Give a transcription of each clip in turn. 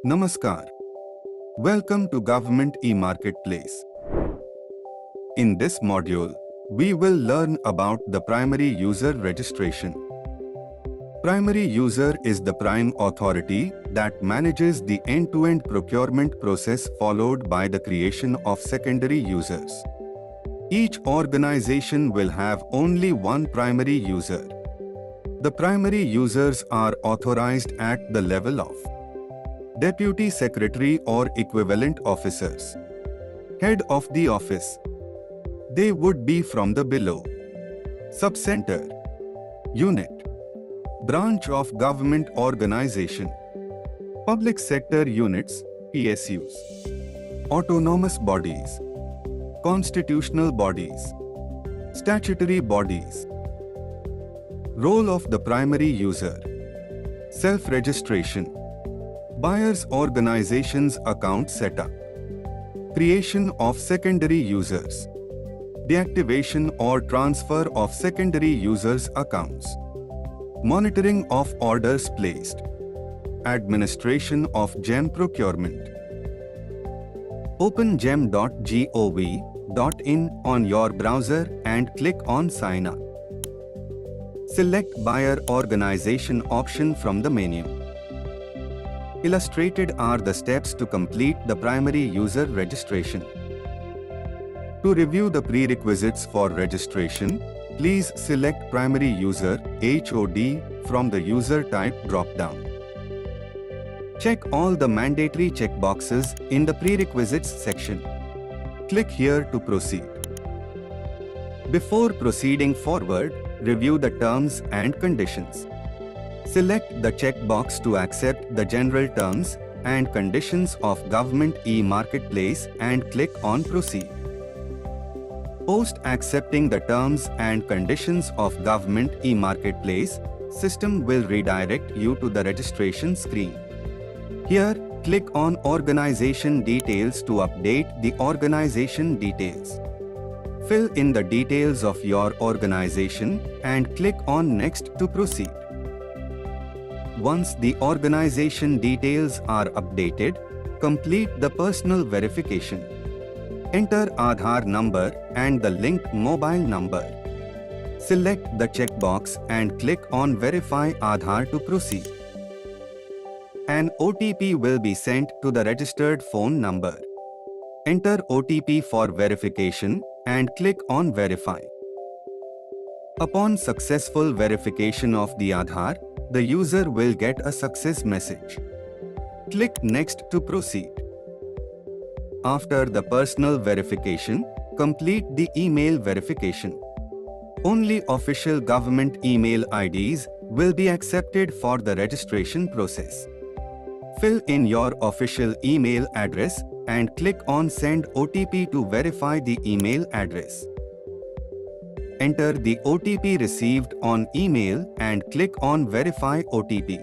Namaskar. Welcome to Government e-Marketplace. In this module, we will learn about the primary user registration. Primary user is the prime authority that manages the end-to-end procurement process followed by the creation of secondary users. Each organization will have only one primary user. The primary users are authorized at the level of Deputy Secretary or equivalent officers. Head of the office. They would be from the below. Subcenter. Unit. Branch of government organization. Public sector units, PSUs. Autonomous bodies. Constitutional bodies. Statutory bodies. Role of the primary user. Self-registration. Buyers' organizations account setup. Creation of secondary users. Deactivation or transfer of secondary users' accounts. Monitoring of orders placed. Administration of GEM procurement. Open gem.gov.in on your browser and click on Sign Up. Select Buyer Organization option from the menu. Illustrated are the steps to complete the primary user registration. To review the prerequisites for registration, please select Primary User (HOD) from the User Type drop-down. Check all the mandatory checkboxes in the Prerequisites section. Click here to proceed. Before proceeding forward, review the terms and conditions. Select the checkbox to accept the general terms and conditions of Government e-Marketplace and click on Proceed. Post accepting the terms and conditions of Government e-Marketplace, system will redirect you to the registration screen. Here, click on Organization Details to update the organization details. Fill in the details of your organization and click on Next to proceed. Once the organization details are updated, complete the personal verification. Enter Aadhaar number and the linked mobile number. Select the checkbox and click on Verify Aadhaar to proceed. An OTP will be sent to the registered phone number. Enter OTP for verification and click on Verify. Upon successful verification of the Aadhaar, the user will get a success message. Click Next to proceed. After the personal verification, complete the email verification. Only official government email IDs will be accepted for the registration process. Fill in your official email address and click on Send OTP to verify the email address. Enter the OTP received on email and click on Verify OTP.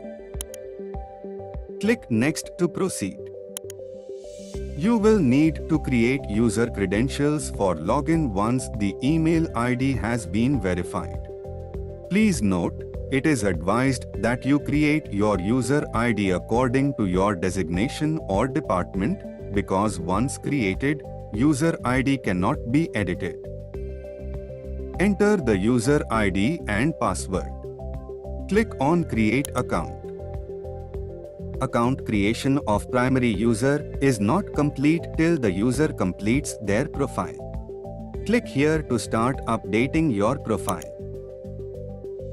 Click Next to proceed. You will need to create user credentials for login once the email ID has been verified. Please note, it is advised that you create your user ID according to your designation or department because once created, user ID cannot be edited. Enter the user ID and password. Click on Create Account. Account creation of primary user is not complete till the user completes their profile. Click here to start updating your profile.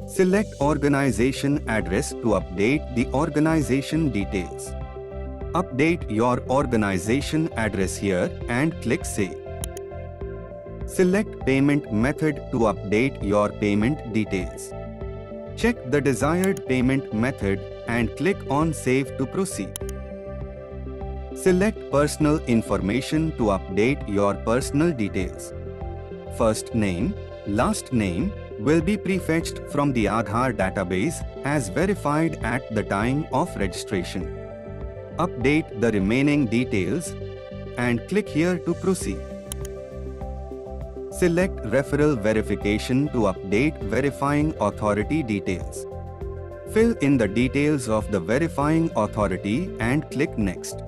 Select Organization Address to update the organization details. Update your organization address here and click Save. Select Payment Method to update your payment details. Check the desired payment method and click on Save to proceed. Select Personal Information to update your personal details. First name, last name will be prefetched from the Aadhaar database as verified at the time of registration. Update the remaining details and click here to proceed. Select Referral Verification to update verifying authority details. Fill in the details of the verifying authority and click Next.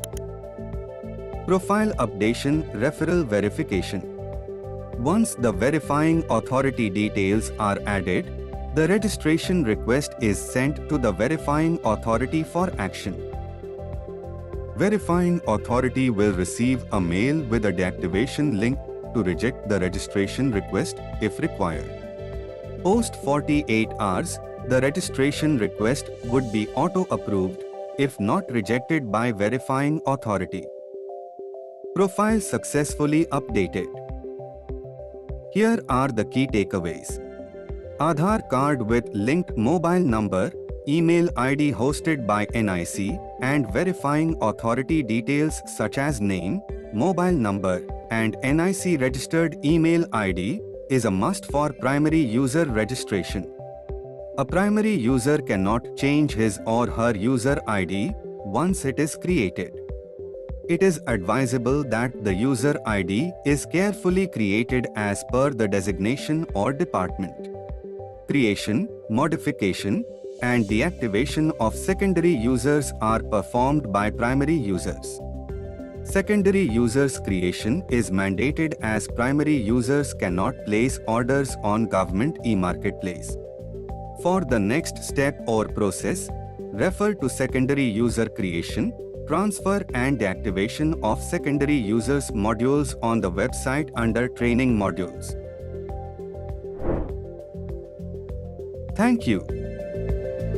Profile Updation Referral Verification. Once the verifying authority details are added, the registration request is sent to the verifying authority for action. Verifying authority will receive a mail with a deactivation link to reject the registration request if required. Post 48 hours, the registration request would be auto-approved if not rejected by verifying authority. Profile successfully updated. Here are the key takeaways. Aadhaar card with linked mobile number, email ID hosted by NIC, and verifying authority details such as name, mobile number, and NIC registered email ID is a must for primary user registration. A primary user cannot change his or her user ID once it is created. It is advisable that the user ID is carefully created as per the designation or department. Creation, modification, and deactivation of secondary users are performed by primary users. Secondary users' creation is mandated as primary users cannot place orders on government e-marketplace. For the next step or process, refer to secondary user creation, transfer and deactivation of secondary users modules on the website under training modules. Thank you.